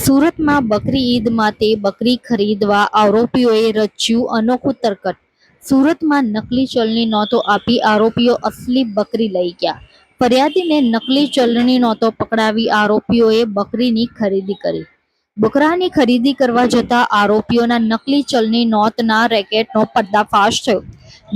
સુરતમાં બકરી ઈદ માટે બકરી ખરીદવા આરોપીઓએ રચ્યું અનોખું તરકટ. સુરતમાં નકલી ચલણી નોટો આપી આરોપીઓ અસલી બકરી લઈ ગયા. ફરિયાદીને નકલી ચલણી નોટો પકડાવી આરોપીઓએ બકરીની ખરીદી કરી. બકરાની ખરીદી કરવા જતા આરોપીઓના નકલી ચલણી નોટના રેકેટનો પર્દાફાશ થયો.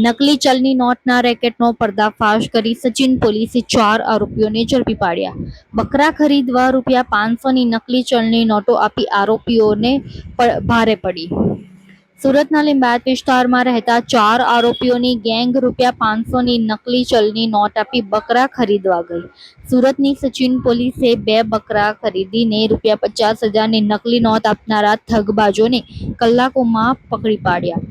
નકલી ચલણી નોટના રેકેટનો પર્દાફાશ કરી સચિન પોલીસે 4 આરોપીઓને ઝડપી પાડ્યા. બકરા ખરીદવા રૂ.500ની નકલી ચલણી નોટો આપી આરોપીઓને ભારે પડી. સુરતના લિંબાયત વિસ્તારમાં રહેતા 4 આરોપીઓની ગેંગ રૂ.500ની નકલી ચલણી નોટ આપી બકરા ખરીદવા ગઈ. સુરતની સચિન પોલીસે 2 બકરા ખરીદીને રૂ.50,000ની નકલી નોટ આપનારા ઠગબાજોને કલાકોમાં પકડી પાડ્યા.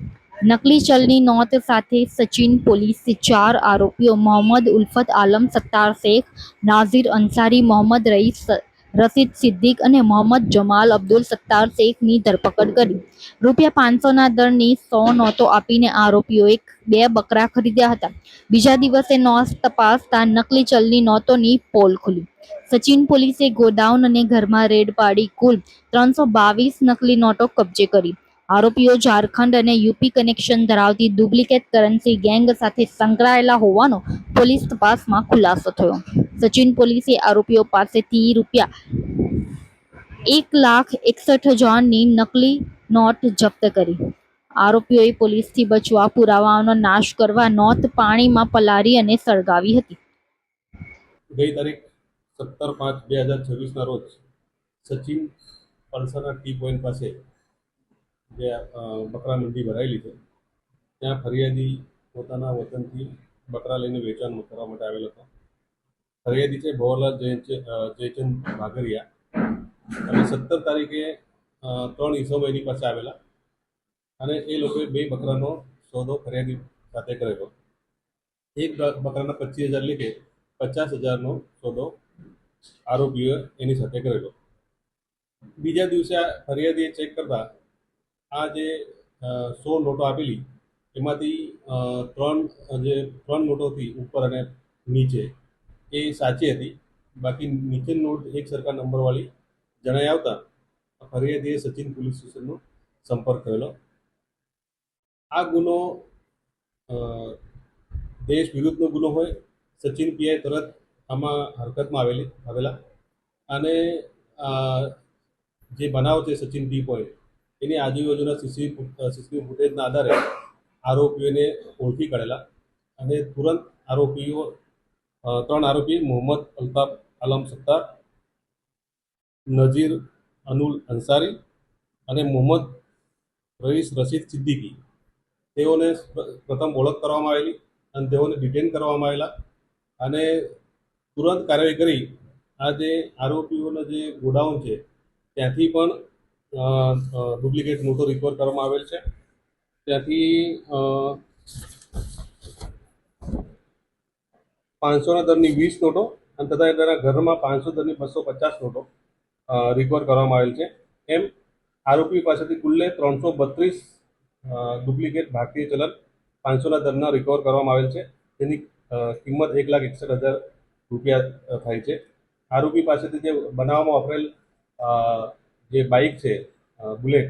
નકલી ચલણી નોટ સાથે સચિન પોલીસે 4 આરોપીઓ મોહમ્મદ ઉલ્ફત આલમ, સત્તાર શેખ, નાઝીર અંસારી, મોહમ્મદ રઈસ, રશીદ સિદ્દીક અને મોહમ્મદ જમાલ અબ્દુલ સત્તાર શેખની ધરપકડ કરી. રૂ.500ના દરની 100 નોટો આપીને આરોપીઓએ 2 બકરા ખરીદ્યા હતા. બીજા દિવસે નોટ તપાસતા નકલી ચલણી નોટોની પોલ ખુલી. સચિન પોલીસે ગોડાઉન અને ઘરમાં રેડ પાડી કુલ 322 નકલી નોટો કબજે કરી. આરોપીઓ ઝારખંડ અને યુપી કનેક્શન ધરાવતી ડુપ્લિકેટ કરન્સી ગેંગ સાથે સંકળાયેલા હોવાનો પોલીસ તપાસમાં ખુલાસો થયો. સચિન પોલીસે આરોપીઓ પાસેથી રૂ.1,61,000ની નકલી નોટ જપ્ત કરી. આરોપીઓએ પોલીસથી બચવા પુરાવાઓનો નાશ કરવા નોટ પાણીમાં પલાળી અને સળગાવી હતી. ગઈ તારીખ 17/5/2026ના રોજ સચિન પલસાના ટી પોઈન્ટ પાસે જે બકરા મંડી ભરાયેલી છે ત્યાં ફરિયાદી પોતાના વતનથી બકરા લઈને વેચાણ કરવા માટે આવેલો હતો. ફરિયાદી છે ભવરલાલ જયચંદ ભાગરિયા અને 17 તારીખે 3 ઈસમો એની પાસે આવેલા અને એ લોકોએ 2 બકરાનો સોદો ફરિયાદી સાથે કરેલો. એક બકરાના 25,000 લીધે 50,000નો સોદો આરોપીઓએ એની સાથે કરેલો. બીજા દિવસે ફરિયાદીએ ચેક કરતા આ જે 100 નોટો આપેલી એમાંથી 3 નોટો હતી ઉપર અને નીચે એ સાચી હતી. બાકી નીચેની નોટ એક સરખા નંબરવાળી જણાઈ આવતા ફરિયાદીએ સચિન પોલીસ સ્ટેશનનો સંપર્ક કરેલો. આ ગુનો દેશ વિરુદ્ધનો ગુનો હોય. સચિન પીઆઈ તરત આમાં હરકતમાં આવેલા અને જે બનાવ છે સચિન ટી પોઈન્ટ એની આજુબાજુના સીસીટીવી ફૂટેજના આધારે આરોપીઓને ઓળખી કાઢેલા અને તુરંત 3 આરોપી મોહમ્મદ અલ્તાફ આલમ સત્તાર, નઝીર અનુલ અંસારી અને મોહમ્મદ રઈસ રશીદ સિદ્દીકી તેઓને પ્રથમ ઓળખ કરવામાં આવેલી અને તેઓને ડિટેન કરવામાં આવેલા અને તુરંત કાર્યવાહી કરી આ જે આરોપીઓનો જે ગોડાઉન છે ત્યાંથી પણ ડુપ્લિકેટ નોટો રિકવર કરવામાં આવેલ છે. ત્યાંથી 500ના દરની 20 નોટો અને તથા તેના ઘરમાં 500 દરની 250 નોટો રિકવર કરવામાં આવેલ છે. એમ આરોપી પાસેથી કુલ્લે 332 ડુપ્લિકેટ ભારતીય ચલણ 500ના દરના રિકવર કરવામાં આવેલ છે. તેની કિંમત 1,61,000 રૂપિયા થાય છે. આરોપી પાસેથી જે બનાવવામાં વપરાયેલ જે બાઇક છે બુલેટ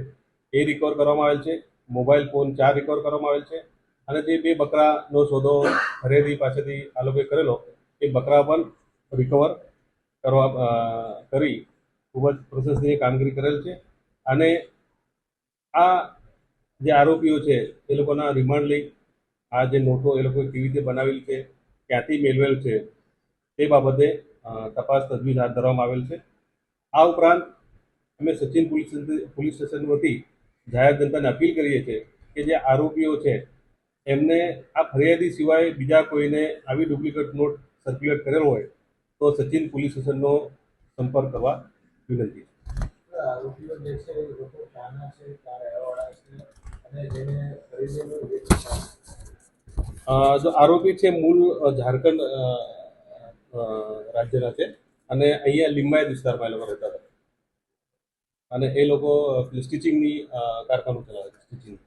એ રિકવર કરવામાં આવેલ છે. મોબાઈલ ફોન 4 રિકવર કરવામાં આવેલ છે અને જે 2 બકરાનો સોદો ખરીદી પાસેથી આ લોકોએ કરેલો એ બકરા પણ રિકવર કરી ખૂબ જ પ્રશંસનીય કામગીરી કરેલ છે. અને આ જે આરોપીઓ છે એ લોકોના રિમાન્ડ લઈ આ જે નોટો એ લોકોએ કેવી રીતે બનાવેલી છે, ક્યાંથી મેળવેલ છે તે બાબતે તપાસ તજવીજ હાથ ધરવામાં આવેલ છે. આ ઉપરાંત અમે સચિન પોલીસ સ્ટેશન વતી જાહેર જનતાને અપીલ કરીએ છીએ કે જે આરોપીઓ છે એમને આ ફરિયાદી સિવાય બીજા કોઈને આવી ડુપ્લિકેટ નોટ સર્ક્યુલેટ કરેલ હોય તો સચિન પોલીસ સ્ટેશનનો સંપર્ક કરવા વિનંતી. આરોપીઓ જે છે એ લોકો ક્યાંના છે, ક્યાં રહેવાવાળા છે અને જેને ખરીદેલું જો આરોપી છે મૂળ ઝારખંડ રાજ્યના છે અને અહીંયા લિંબાયત વિસ્તારમાં એ લોકો રહેતા હતા અને એ લોકો સ્ટિચિંગની કારખાનું ચલાવે છે સ્ટિચિંગ.